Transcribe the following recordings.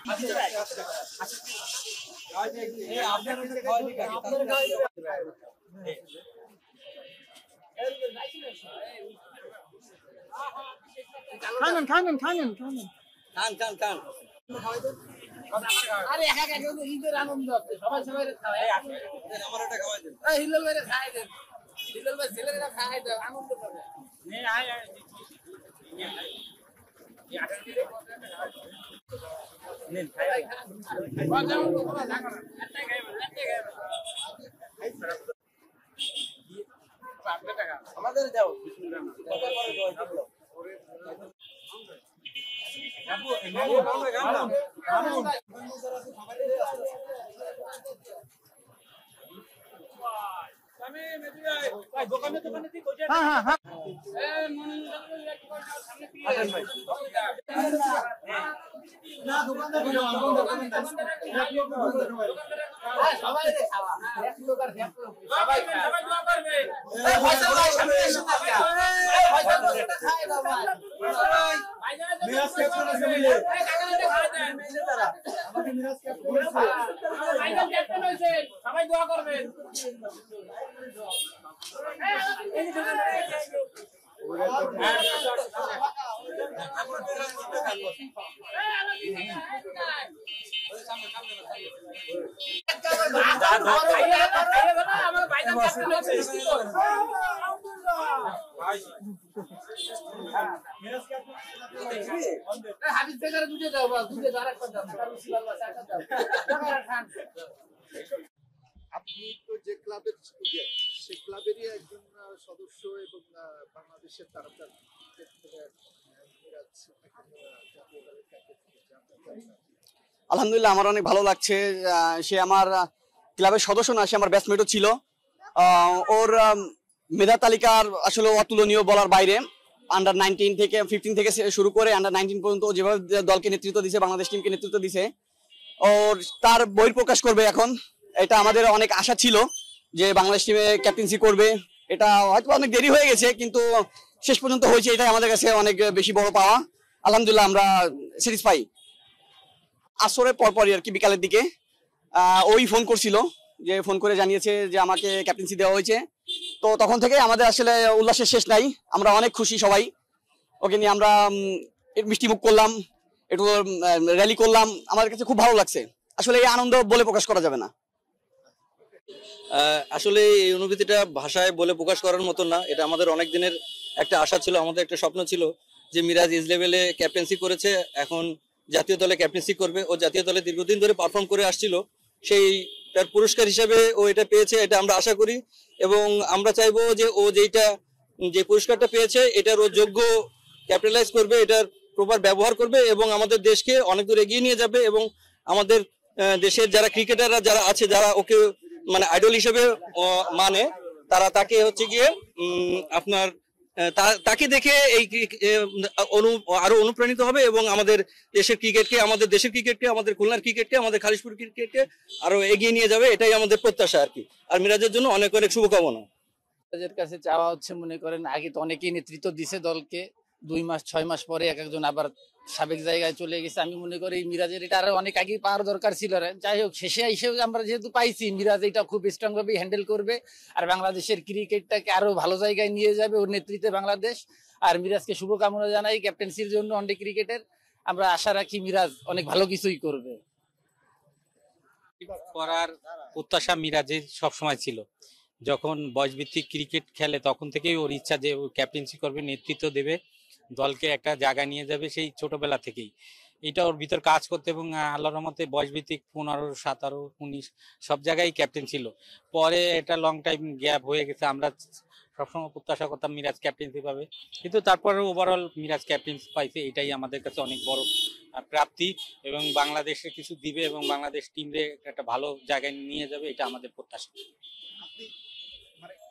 খান খান খান খান খান খান খান আরে একা একা ঈদের আনন্দ আছে সবাই সবাই খাওয়ায় আমার একটা খাওয়াই দেন এই হিলাল ভাই খাওয়াই দেন হিলাল ভাই ছেলেরা খাওয়াই দেন আনন্দ করে নে আয় আয় এই 18 দিলে নেন খাই বাজাও তোমরা না করো একটাই খাইবেন আপনাদের টাকা আমাদের দাও বিসমিল্লাহ কত করে দাও সবাই দোয়া করবেন আপনি তো যে ক্লাবের সে ক্লাবেরই একজন সদস্য এবং বাংলাদেশের তারকা আলহামদুলিল্লাহ আমার অনেক ভালো লাগছে। সে আমার ক্লাবের সদস্য না, সে আমার ব্যাচমেটও ছিল। ওর মেধা তালিকার আসলে অতুলনীয় বলার বাইরে। আন্ডার 19 থেকে 15 থেকে শুরু করে আন্ডার 19 পর্যন্ত যেভাবে দলকে নেতৃত্ব দিছে, বাংলাদেশ টিমকে নেতৃত্ব দিছে, ওর তার বহিঃপ্রকাশ করবে এখন। এটা আমাদের অনেক আশা ছিল যে বাংলাদেশ টিমে ক্যাপ্টেন্সি করবে। এটা হয়তো অনেক দেরি হয়ে গেছে, কিন্তু শেষ পর্যন্ত হয়েছে, এটাই আমাদের কাছে অনেক বেশি বড় পাওয়া। আলহামদুলিল্লাহ আমরা স্যাটিসফাই। আসরের পরপরই আর কি বিকালের দিকে ওই ফোন করছিল, যে ফোন করে জানিয়েছে যে আমাকে ক্যাপ্টেন্সি দেওয়া হয়েছে। তো তখন থেকে আমাদের আসলে উল্লাসের শেষ নাই, আমরা অনেক খুশি সবাই। ওকে নিয়ে আমরা মিষ্টি মুখ করলাম, একটু র্যালি করলাম, আমাদের কাছে খুব ভালো লাগছে। আসলে এই আনন্দ বলে প্রকাশ করা যাবে না। আসলে এই অনুভূতিটা ভাষায় বলে প্রকাশ করার মতো না। এটা আমাদের অনেক দিনের একটা আশা ছিল, আমাদের একটা স্বপ্ন ছিল যে মিরাজ ইজ লেভেলে ক্যাপ্টেন্সি করেছে, এখন জাতীয় দলে ক্যাপ্টেন্সি করবে। ও জাতীয় দলে দীর্ঘদিন ধরে পারফর্ম করে আসছিল, সেই তার পুরস্কার হিসাবে ও এটা পেয়েছে, এটা আমরা আশা করি। এবং আমরা চাইবো যে ও যে পুরস্কারটা পেয়েছে এটার ও যোগ্য ক্যাপিটালাইজ করবে, এটার প্রপার ব্যবহার করবে এবং আমাদের দেশকে অনেক দূর এগিয়ে নিয়ে যাবে। এবং আমাদের দেশের যারা ক্রিকেটাররা যারা আছে, যারা ওকে মানে আইডল হিসেবে মানে, তারা তাকে হচ্ছে গিয়ে আপনার তাকে দেখে এই আরো অনুপ্রাণিত হবে এবং আমাদের দেশের ক্রিকেটকে, আমাদের খুলনার ক্রিকেটকে, আমাদের খালিশপুর ক্রিকেটকে আরো এগিয়ে নিয়ে যাবে, এটাই আমাদের প্রত্যাশা আর কি। আর মিরাজের জন্য অনেক অনেক শুভকামনা। মিরাজের কাছে চাওয়া হচ্ছে, মনে করেন আগে তো অনেকেই নেতৃত্ব দিছে দলকে, 2 মাস 6 মাস পরে এক একজন আবার সাবেক জায়গায় চলে গেছে। আমি মনে করি মিরাজের এটা আরো অনেক আগে পাওয়ার দরকার ছিল। যাই হোক, শেষে এসেও আমরা যেহেতু পাইছি, মিরাজ এটা খুব স্ট্রং ভাবে হ্যান্ডেল করবে আর বাংলাদেশের ক্রিকেটটাকে আরো ভালো জায়গায় নিয়ে যাবে ওর নেতৃত্বে বাংলাদেশ। আর মিরাজকে শুভকামনা জানাই ক্যাপ্টেন্সির জন্য ওয়ানডে ক্রিকেটের। আমরা আশা রাখি মিরাজ অনেক ভালো কিছুই করবে। করার প্রত্যাশা মিরাজের সবসময় ছিল। যখন বয়সভিত্তিক ক্রিকেট খেলে তখন থেকেই ওর ইচ্ছা যে ও ক্যাপ্টেন্সি করবে, নেতৃত্ব দেবে, দলকে একটা জায়গায় নিয়ে যাবে, সেই ছোটবেলা থেকেই এটা ওর ভিতর কাজ করতে। এবং আল্লাহর রহমতে বয়সভিত্তিক 15, 17, 19 সব জায়গায় ক্যাপ্টেন ছিল। পরে এটা লং টাইম গ্যাপ হয়ে গেছে, আমরা সবসময় প্রত্যাশা করতাম মিরাজ ক্যাপ্টেন্সি পাবে, কিন্তু তারপরে ওভারঅল মিরাজ ক্যাপ্টেন্সি পাইছে, এটাই আমাদের কাছে অনেক বড় প্রাপ্তি। এবং বাংলাদেশে কিছু দিবে এবং বাংলাদেশ টিমে একটা ভালো জায়গায় নিয়ে যাবে, এটা আমাদের প্রত্যাশা।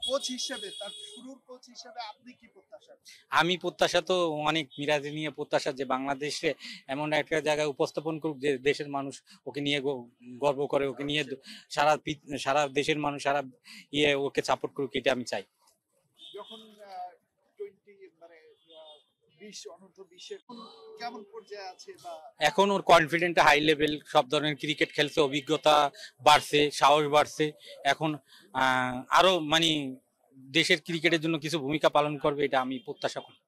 কোচ হিসেবে, তার শুরুর কোচ হিসেবে আপনি কি প্রত্যাশা? আমি প্রত্যাশা তো অনেক মিরাজ নিয়ে প্রত্যাশা যে বাংলাদেশে এমন একটা জায়গায় উপস্থাপন করুক যে দেশের মানুষ ওকে নিয়ে গর্ব করে, ওকে নিয়ে সারা দেশের মানুষ সারা ওকে সাপোর্ট করুক, এটা আমি চাই। যখন 20 20 অনূর্ধ্ব 20 এখন কেমন পর্যায়ে আছে বা এখন ওর কনফিডেন্ট হাই লেভেল, সব ধরনের ক্রিকেট খেলছে, অভিজ্ঞতা বাড়ছে, সাহস বাড়ছে। এখন আরো মানে দেশের ক্রিকেটের জন্য কিছু ভূমিকা পালন করবে, এটা আমি প্রত্যাশা করি।